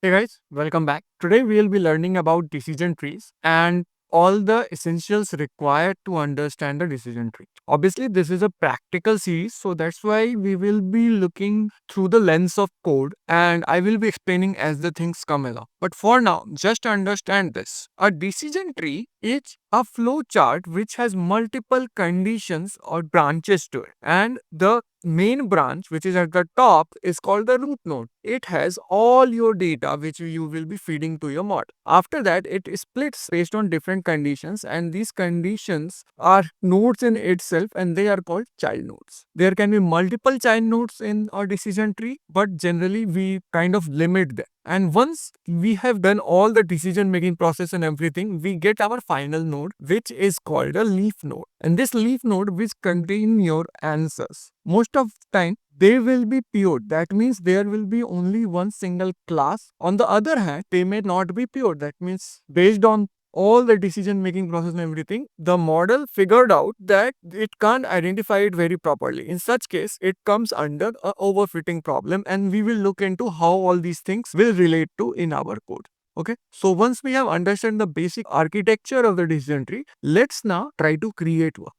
Hey guys, welcome back. Today we'll be learning about decision trees and all the essentials required to understand the decision tree. Obviously, this is a practical series, so that's why we will be looking through the lens of code and I will be explaining as the things come along. But for now, just understand this. A decision tree is a flow chart which has multiple conditions or branches to it, and the main branch which is at the top is called the root node. It has all your data which you will be feeding to your model. After that, it splits based on different conditions, and these conditions are nodes in itself and they are called child nodes. There can be multiple child nodes in our decision tree, but generally we kind of limit them. And once we have done all the decision making process and everything, we get our final node, which is called a leaf node. And this leaf node which contain your answers. Most of the time, they will be pure. That means there will be only one single class. On the other hand, they may not be pure. That means based on all the decision making process and everything, the model figured out that it can't identify it very properly. In such case, it comes under a overfitting problem, and we will look into how all these things will relate to in our code. Okay, so once we have understood the basic architecture of the decision tree, let's now try to create one.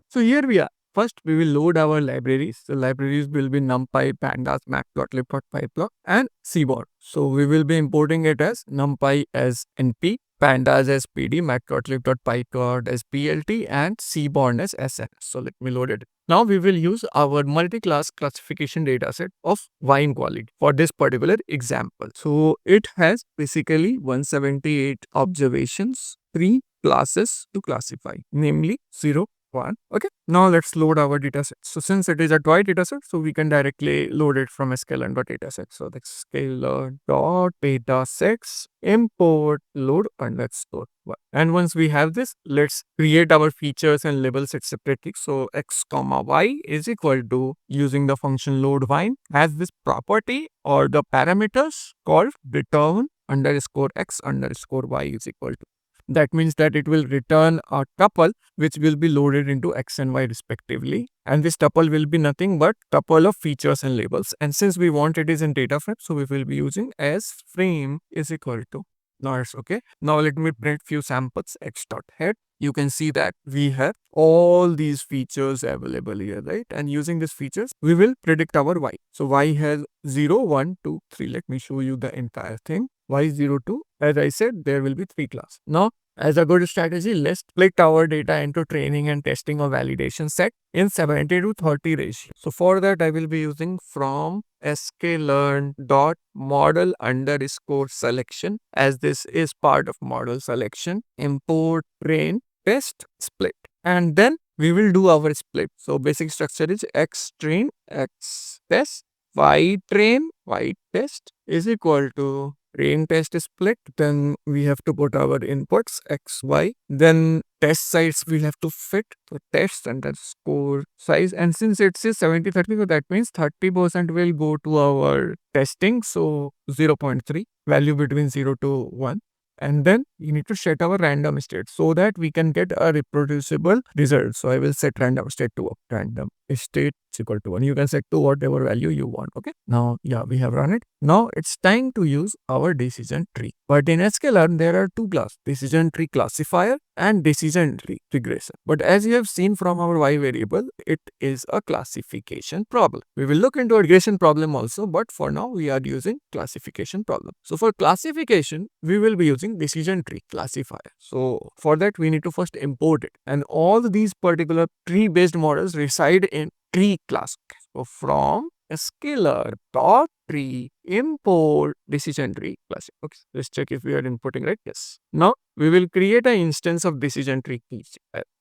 So here we are. First, we will load our libraries. The libraries will be NumPy, Pandas, Matplotlib.pyplot, and Seaborn. So we will be importing it as NumPy as NP, Pandas as PD, Matplotlib.pyplot as PLT, and Seaborn as SN. So let me load it. Now we will use our multi-class classification dataset of wine quality for this particular example. So it has basically 178 observations, 3 classes to classify, namely 0, 1. Okay, now let's load our dataset. So since it is a toy dataset, so we can directly load it from scalar.dataset. So the scalar.datasets import load underscore 1. And once we have this, let's create our features and labels it separately. So x comma y is equal to, using the function load vine, has this property or the parameters called return underscore x underscore y is equal to. That means that it will return a tuple which will be loaded into x and y respectively. And this tuple will be nothing but tuple of features and labels. And since we want it is in data frame, so we will be using as frame is equal to. Now it's okay. Now let me print few samples x.head. You can see that we have all these features available here, right? And using these features, we will predict our y. So y has 0, 1, 2, 3. Let me show you the entire thing. Y0, 2. As I said, there will be 3 classes. Now, as a good strategy, let's split our data into training and testing or validation set in 70 to 30 ratio. So for that, I will be using from sklearn.model underscore selection, as this is part of model selection, import train test split. And then we will do our split. So basic structure is x train, x test, y train, y test is equal to train test split. Then we have to put our inputs x, y. Then test size we'll have to fit the test underscore size. And since it says 70-30, so that means 30% will go to our testing. So 0.3 value between 0 to 1. And then you need to set our random state so that we can get a reproducible result. So I will set random state to random state is equal to 1. You can set to whatever value you want. Okay. Now, yeah, we have run it. Now it's time to use our decision tree. But in sklearn, there are 2 classes: decision tree classifier and decision tree regression. But as you have seen from our y variable, it is a classification problem. We will look into a regression problem also, but for now we are using classification problem. So for classification, we will be using decision tree classifier. So for that, we need to first import it. And all these particular tree based models reside in tree class. So from scalar.tree import decision tree class. Okay, let's check if we are inputting right. Yes. Now we will create an instance of decision tree key.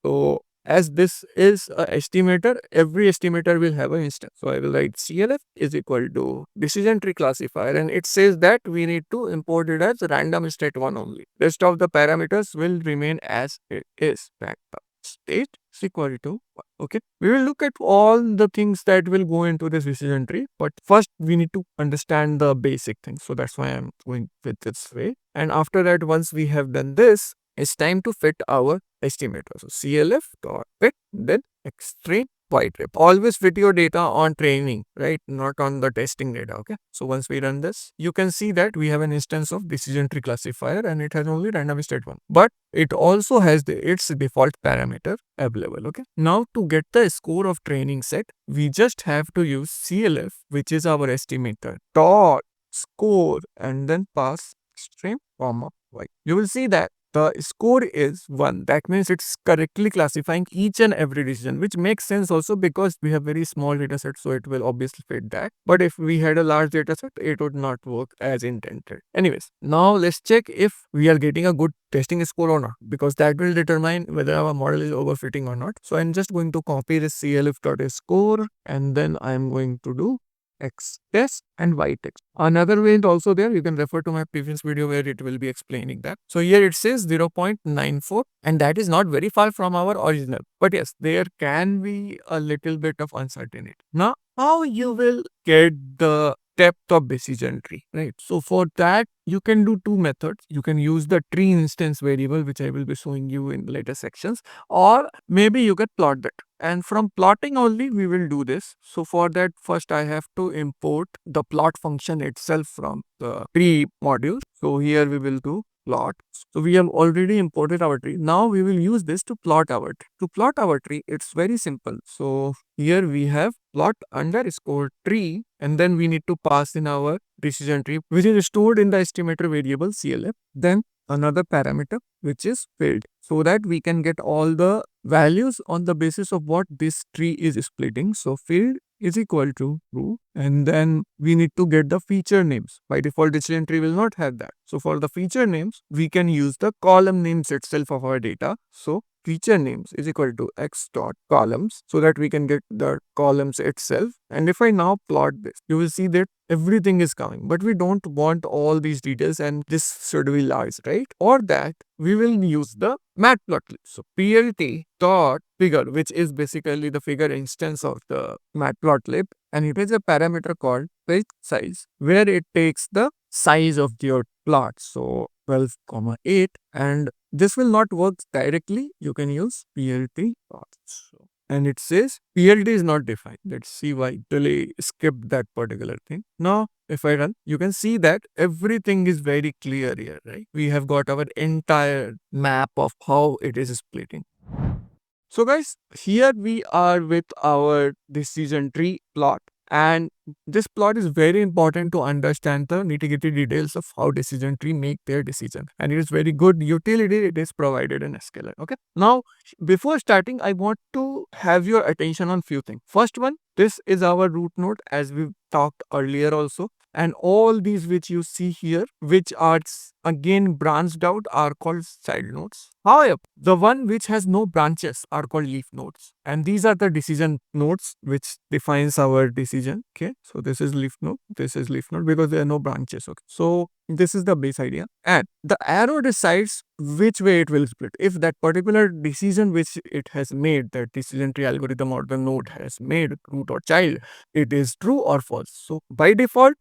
So as this is a estimator, every estimator will have an instance. So I will write CLF is equal to decision tree classifier, and it says that we need to import it as random state 1 only. Rest of the parameters will remain as it is. Random state is equal to 1. Okay, we will look at all the things that will go into this decision tree, but first we need to understand the basic things. So that's why I'm going with this way. And after that, once we have done this, it's time to fit our estimator. So CLF dot fit, then extreme white trip. Always fit your data on training, right? Not on the testing data. Okay. So once we run this, you can see that we have an instance of decision tree classifier and it has only random state one. But it also has its default parameter available. Okay. Now to get the score of training set, we just have to use CLF, which is our estimator, dot score and then pass string comma y. You will see that the score is 1. That means it's correctly classifying each and every decision, which makes sense also because we have very small data set, so it will obviously fit that. But if we had a large data set, it would not work as intended. Anyways, now let's check if we are getting a good testing score or not, because that will determine whether our model is overfitting or not. So I'm just going to copy this clf.score and then I'm going to do X test and Y text. Another way is also there. You can refer to my previous video where it will be explaining that. So here it says 0.94 and that is not very far from our original. But yes, there can be a little bit of uncertainty. Now, how you will get the depth of decision tree, right? So for that, you can do two methods. You can use the tree instance variable, which I will be showing you in later sections, or maybe you can plot that. And from plotting only, we will do this. So for that, first I have to import the plot function itself from the tree module. So here we will do plot. So we have already imported our tree. Now we will use this to plot our tree. To plot our tree, it's very simple. So here we have plot underscore tree and then we need to pass in our decision tree, which is stored in the estimator variable CLF. Then another parameter which is filled, so that we can get all the values on the basis of what this tree is splitting. So filled is equal to true, and then we need to get the feature names. By default, decision tree will not have that. So for the feature names, we can use the column names itself of our data. So feature names is equal to x dot columns, so that we can get the columns itself. And if I now plot this, you will see that everything is coming, but we don't want all these details and this should be large, right? Or that we will use the matplotlib. So plt dot figure, which is basically the figure instance of the matplotlib, and it is a parameter called page size, where it takes the size of your plot. So 12,8, and this will not work directly. You can use plt dot. And it says PLT is not defined. Let's see why. Delay skipped that particular thing. Now, if I run, you can see that everything is very clear here, right? We have got our entire map of how it is splitting. So guys, here we are with our decision tree plot. And this plot is very important to understand the nitty-gritty details of how decision tree make their decision. And it is very good utility. It is provided in scalar. Okay. Now, before starting, I want to have your attention on few things. First one, this is our root node as we talked earlier also. And all these which you see here, which are again branched out, are called child nodes. However, the one which has no branches are called leaf nodes. And these are the decision nodes which defines our decision. Okay. So this is leaf node, this is leaf node because there are no branches. Okay. So this is the base idea. And the arrow decides which way it will split. If that particular decision which it has made, that decision tree algorithm or the node has made, root or child, it is true or false. So by default,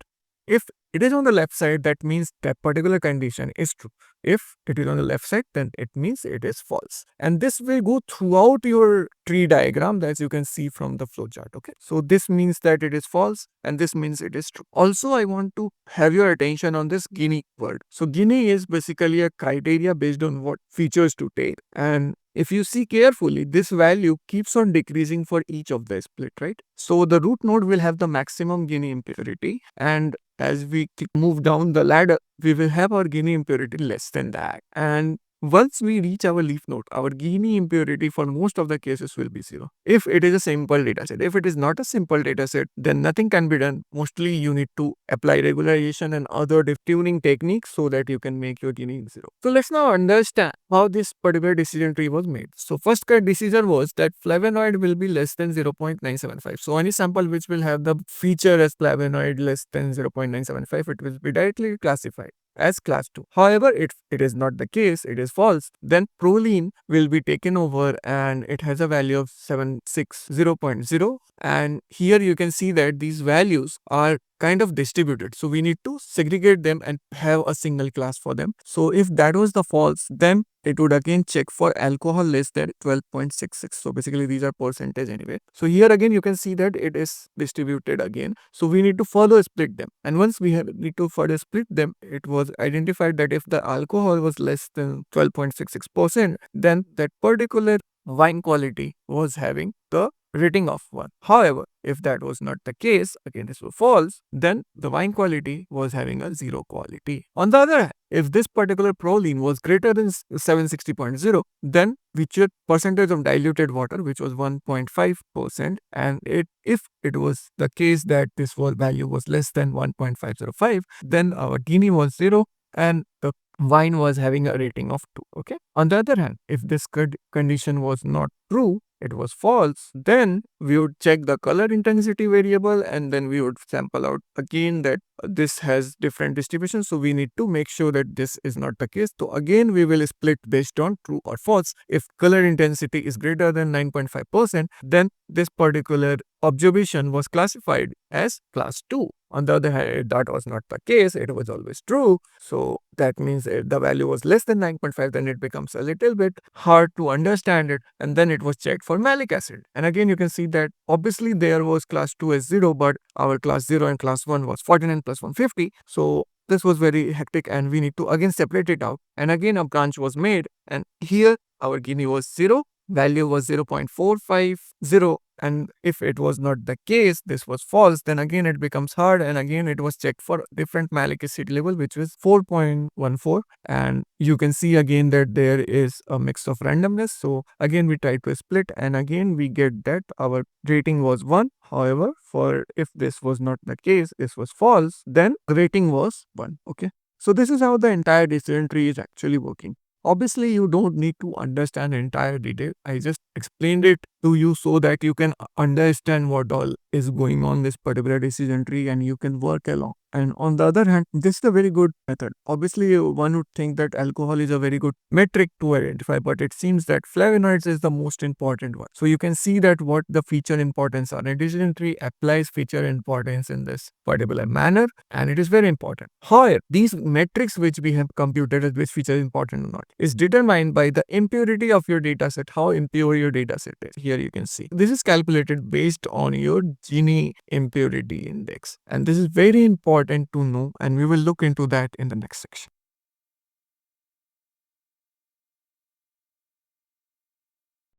if it is on the left side, that means that particular condition is true. If it is on the left side, then it means it is false. And this will go throughout your tree diagram, as you can see from the flowchart. Okay. So this means that it is false and this means it is true. Also, I want to have your attention on this Gini word. So Gini is basically a criteria based on what features to take. And if you see carefully, this value keeps on decreasing for each of the split, right? So the root node will have the maximum Gini impurity, and as we move down the ladder, we will have our Gini impurity less than that. And once we reach our leaf node, our Gini impurity for most of the cases will be 0. If it is a simple dataset. If it is not a simple dataset, then nothing can be done. Mostly you need to apply regularization and other tuning techniques so that you can make your Gini 0. So let's now understand how this particular decision tree was made. So first decision was that flavonoid will be less than 0.975. So any sample which will have the feature as flavonoid less than 0.975, it will be directly classified as class 2. However, if it is not the case, it is false, then proline will be taken over and it has a value of 760.0. And here you can see that these values are kind of distributed. So we need to segregate them and have a single class for them. So if that was the false, then it would again check for alcohol less than 12.66. So basically these are percentage anyway. So here again you can see that it is distributed again. So we need to further split them. And once we need to further split them, it was identified that if the alcohol was less than 12.66%, then that particular wine quality was having the rating of 1. However, if that was not the case, again this was false, then the wine quality was having a 0 quality. On the other hand, if this particular proline was greater than 760.0, then we checked percentage of diluted water, which was 1.5%, and if it was the case that this value was less than 1.505, then our Gini was 0 and the wine was having a rating of 2. Okay. On the other hand, if this condition was not true, it was false, then we would check the color intensity variable and then we would sample out again that this has different distribution. So we need to make sure that this is not the case. So again, we will split based on true or false. If color intensity is greater than 9.5%, then this particular observation was classified as class 2. On the other hand, if that was not the case, it was always true. So that means if the value was less than 9.5, then it becomes a little bit hard to understand it. And then it was checked for malic acid. And again, you can see that obviously there was class 2 as 0, but our class 0 and class 1 was 49 plus 150. So this was very hectic and we need to again separate it out. And again, a branch was made and here our Gini was 0, value was 0.450. And if it was not the case, this was false, then again it becomes hard and again it was checked for different malic acid level, which was 4.14. And you can see again that there is a mix of randomness. So again we try to split and again we get that our rating was 1. However, for if this was not the case, this was false, then the rating was 1. Okay. So this is how the entire decision tree is actually working. Obviously, you don't need to understand entire detail. I just explained it to you so that you can understand what all is going on this particular decision tree and you can work along. And on the other hand, this is a very good method. Obviously, one would think that alcohol is a very good metric to identify, but it seems that flavonoids is the most important one. So you can see that what the feature importance are. A decision tree applies feature importance in this particular manner, and it is very important. However, these metrics which we have computed as which feature is important or not is determined by the impurity of your data set, how impure your data set is. Here you can see this is calculated based on your Gini impurity index, and this is very important to know, and we will look into that in the next section.